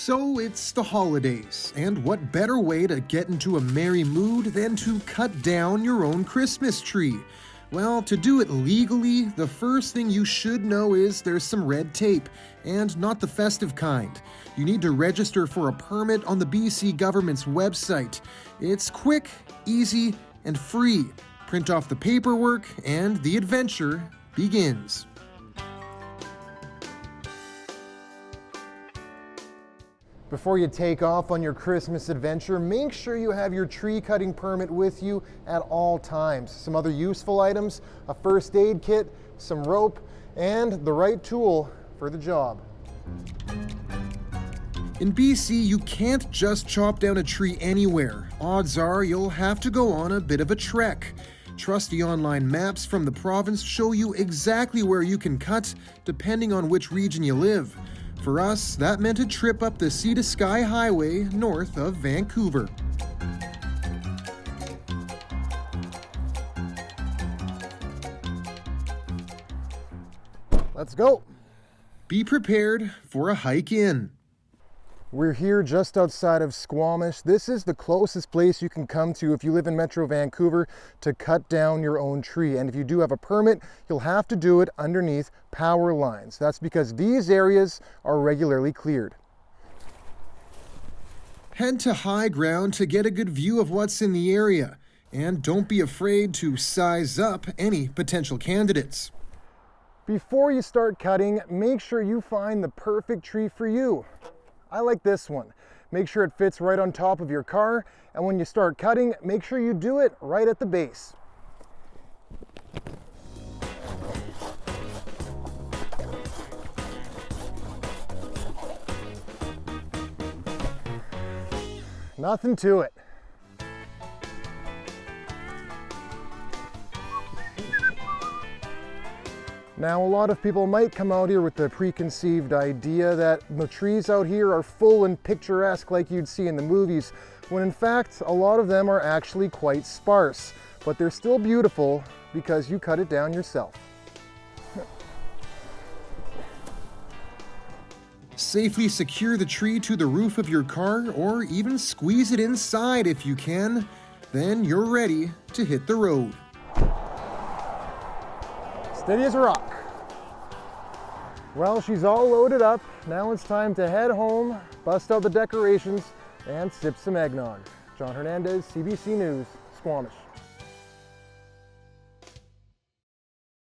So it's the holidays, and what better way to get into a merry mood than to cut down your own Christmas tree? Well, to do it legally, the first thing you should know is there's some red tape, and not the festive kind. You need to register for a permit on the BC government's website. It's quick, easy, and free. Print off the paperwork, and the adventure begins. Before you take off on your Christmas adventure, make sure you have your tree cutting permit with you at all times. Some other useful items, a first aid kit, some rope, and the right tool for the job. In BC, you can't just chop down a tree anywhere. Odds are you'll have to go on a bit of a trek. Trusty online maps from the province show you exactly where you can cut, depending on which region you live. For us, that meant a trip up the Sea to Sky Highway north of Vancouver. Let's go. Be prepared for a hike in. We're here just outside of Squamish. This is the closest place you can come to if you live in Metro Vancouver to cut down your own tree. And if you do have a permit, you'll have to do it underneath power lines. That's because these areas are regularly cleared. Head to high ground to get a good view of what's in the area. And don't be afraid to size up any potential candidates. Before you start cutting, make sure you find the perfect tree for you. I like this one. Make sure it fits right on top of your car, and when you start cutting, make sure you do it right at the base. Nothing to it. Now, a lot of people might come out here with the preconceived idea that the trees out here are full and picturesque like you'd see in the movies, when in fact, a lot of them are actually quite sparse. But they're still beautiful because you cut it down yourself. Safely secure the tree to the roof of your car, or even squeeze it inside if you can. Then you're ready to hit the road. Steady as a rock. Well, she's all loaded up. Now it's time to head home, bust out the decorations, and sip some eggnog. John Hernandez, CBC News, Squamish.